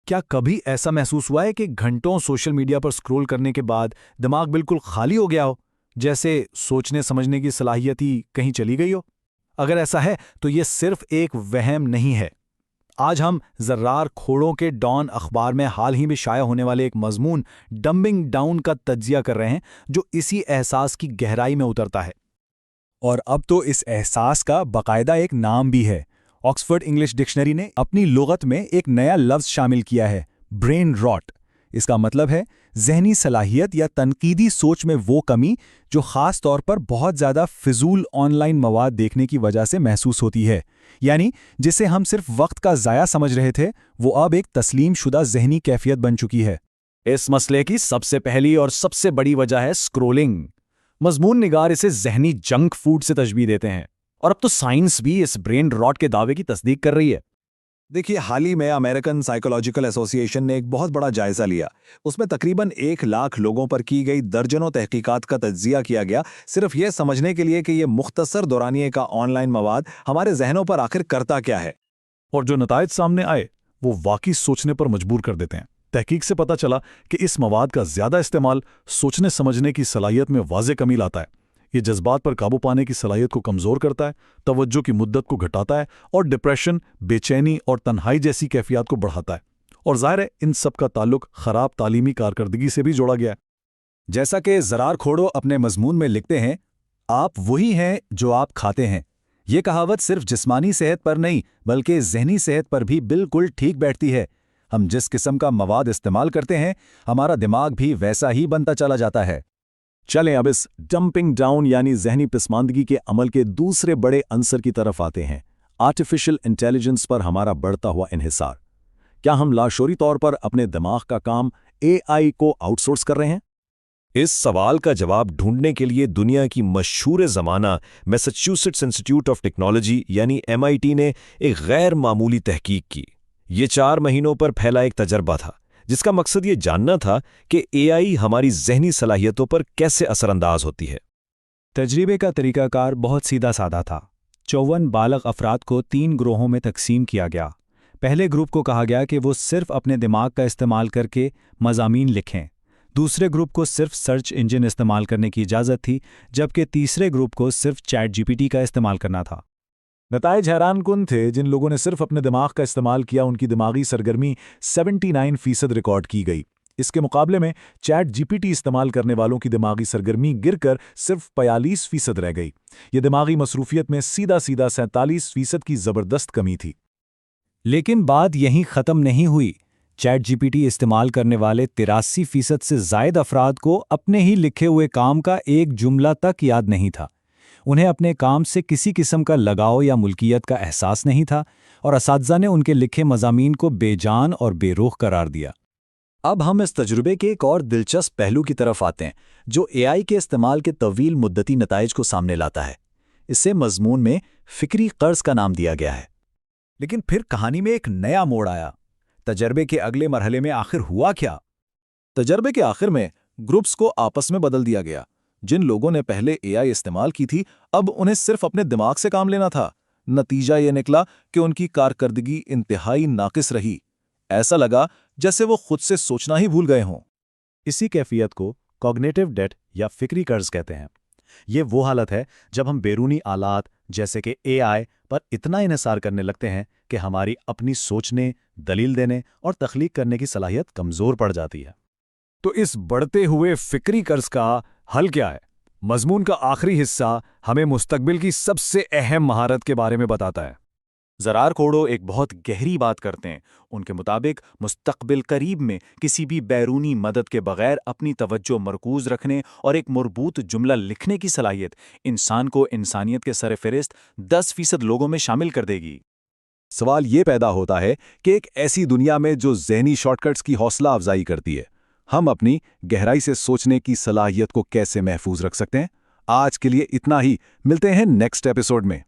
کیا کبھی ایسا محسوس ہوا ہے کہ گھنٹوں سوشل میڈیا پر سکرول کرنے کے بعد دماغ بالکل خالی ہو گیا ہو، جیسے سوچنے سمجھنے کی صلاحیت ہی کہیں چلی گئی ہو؟ اگر ایسا ہے تو یہ صرف ایک وہم نہیں ہے۔ آج ہم زرار کھوڑوں کے ڈان اخبار میں حال ہی میں شائع ہونے والے ایک مضمون ڈمبنگ ڈاؤن کا تجزیہ کر رہے ہیں جو اسی احساس کی گہرائی میں اترتا ہے۔ اور اب تو اس احساس کا باقاعدہ ایک نام بھی ہے۔ آکسفورڈ انگلش ڈکشنری نے اپنی لغت میں ایک نیا لفظ شامل کیا ہے، برین راٹ۔ اس کا مطلب ہے ذہنی صلاحیت یا تنقیدی سوچ میں وہ کمی جو خاص طور پر بہت زیادہ فضول آن لائن مواد دیکھنے کی وجہ سے محسوس ہوتی ہے، یعنی جسے ہم صرف وقت کا ضائع سمجھ رہے تھے وہ اب ایک تسلیم شدہ ذہنی کیفیت بن چکی ہے۔ اس مسئلے کی سب سے پہلی اور سب سے بڑی وجہ ہے سکرولنگ۔ مضمون نگار اسے ذہنی جنک فوڈ سے تشبیہ دیتے ہیں، اور اب تو سائنس بھی اس برین راٹ کے دعوے کی تصدیق کر رہی ہے۔ دیکھیے، حال ہی میں امریکن سائیکولوجیکل ایسوسی ایشن نے ایک بہت بڑا جائزہ لیا۔ اس میں تقریباً 1,00,000 لوگوں پر کی گئی درجنوں تحقیقات کا تجزیہ کیا گیا، صرف یہ سمجھنے کے لیے کہ یہ مختصر دورانیے کا آن لائن مواد ہمارے ذہنوں پر آخر کرتا کیا ہے۔ اور جو نتائج سامنے آئے وہ واقعی سوچنے پر مجبور کر دیتے ہیں۔ تحقیق سے پتہ چلا کہ اس مواد کا زیادہ استعمال سوچنے سمجھنے کی صلاحیت میں واضح کمی لاتا ہے۔ یہ جذبات پر قابو پانے کی صلاحیت کو کمزور کرتا ہے، توجہ کی مدت کو گھٹاتا ہے اور ڈپریشن، بے چینی اور تنہائی جیسی کیفیات کو بڑھاتا ہے۔ اور ظاہر ہے ان سب کا تعلق خراب تعلیمی کارکردگی سے بھی جوڑا گیا ہے۔ جیسا کہ زرار کھوڑو اپنے مضمون میں لکھتے ہیں، آپ وہی ہیں جو آپ کھاتے ہیں۔ یہ کہاوت صرف جسمانی صحت پر نہیں بلکہ ذہنی صحت پر بھی بالکل ٹھیک بیٹھتی ہے۔ ہم جس قسم کا مواد استعمال کرتے ہیں ہمارا دماغ بھی ویسا ہی بنتا چلا جاتا ہے۔ چلیں اب اس ڈمپنگ ڈاؤن یعنی ذہنی پسماندگی کے عمل کے دوسرے بڑے عنصر کی طرف آتے ہیں، آرٹیفیشل انٹیلیجنس پر ہمارا بڑھتا ہوا انحصار۔ کیا ہم لاشعوری طور پر اپنے دماغ کا کام AI کو آؤٹ سورس کر رہے ہیں؟ اس سوال کا جواب ڈھونڈنے کے لیے دنیا کی مشہور زمانہ میساچیوسٹس انسٹی آف ٹیکنالوجی یعنی MIT نے ایک غیر معمولی تحقیق کی۔ یہ 4 مہینوں پر پھیلا ایک تجربہ تھا جس کا مقصد یہ جاننا تھا کہ AI ہماری ذہنی صلاحیتوں پر کیسے اثر انداز ہوتی ہے۔ تجربے کا طریقہ کار بہت سیدھا سادہ تھا۔ 54 بالغ افراد کو 3 گروہوں میں تقسیم کیا گیا۔ پہلے گروپ کو کہا گیا کہ وہ صرف اپنے دماغ کا استعمال کر کے مضامین لکھیں۔ دوسرے گروپ کو صرف سرچ انجن استعمال کرنے کی اجازت تھی، جبکہ تیسرے گروپ کو صرف چیٹ GPT کا استعمال کرنا تھا۔ نتائج حیران کن تھے۔ جن لوگوں نے صرف اپنے دماغ کا استعمال کیا ان کی دماغی سرگرمی 79% ریکارڈ کی گئی۔ اس کے مقابلے میں چیٹ GPT استعمال کرنے والوں کی دماغی سرگرمی گر کر صرف 45% رہ گئی۔ یہ دماغی مصروفیت میں سیدھا 47% کی زبردست کمی تھی۔ لیکن بات یہیں ختم نہیں ہوئی۔ چیٹ GPT استعمال کرنے والے 83% سے زائد افراد کو اپنے ہی لکھے ہوئے کام کا ایک جملہ تک یاد نہیں تھا۔ انہیں اپنے کام سے کسی قسم کا لگاؤ یا ملکیت کا احساس نہیں تھا، اور اساتذہ نے ان کے لکھے مضامین کو بے جان اور بے روح قرار دیا۔ اب ہم اس تجربے کے ایک اور دلچسپ پہلو کی طرف آتے ہیں جو AI کے استعمال کے طویل مدتی نتائج کو سامنے لاتا ہے۔ اسے مضمون میں فکری قرض کا نام دیا گیا ہے۔ لیکن پھر کہانی میں ایک نیا موڑ آیا۔ تجربے کے اگلے مرحلے میں آخر ہوا کیا؟ تجربے کے آخر میں گروپس کو آپس میں بدل دیا گیا۔ جن لوگوں نے پہلے AI استعمال کی تھی اب انہیں صرف اپنے دماغ سے کام لینا تھا۔ نتیجہ یہ نکلا کہ ان کی کارکردگی انتہائی ناقص رہی۔ ایسا لگا جیسے وہ خود سے سوچنا ہی بھول گئے ہوں۔ اسی کیفیت کو کوگنیٹو ڈیٹ یا فکری قرض کہتے ہیں۔ یہ وہ حالت ہے جب ہم بیرونی آلات جیسے کہ AI پر اتنا انحصار کرنے لگتے ہیں کہ ہماری اپنی سوچنے، دلیل دینے اور تخلیق کرنے کی صلاحیت کمزور پڑ جاتی ہے۔ تو اس بڑھتے ہوئے فکری قرض کا حل کیا ہے؟ مضمون کا آخری حصہ ہمیں مستقبل کی سب سے اہم مہارت کے بارے میں بتاتا ہے۔ زرار کھوڑو ایک بہت گہری بات کرتے ہیں۔ ان کے مطابق مستقبل قریب میں کسی بھی بیرونی مدد کے بغیر اپنی توجہ مرکوز رکھنے اور ایک مربوط جملہ لکھنے کی صلاحیت انسان کو انسانیت کے سرفہرست 10% لوگوں میں شامل کر دے گی۔ سوال یہ پیدا ہوتا ہے کہ ایک ایسی دنیا میں جو ذہنی شارٹ کٹس کی حوصلہ افزائی کرتی ہے، ہم اپنی گہرائی سے سوچنے کی صلاحیت کو کیسے محفوظ رکھ سکتے ہیں؟ آج کے لیے اتنا ہی، ملتے ہیں نیکسٹ ایپیسوڈ میں۔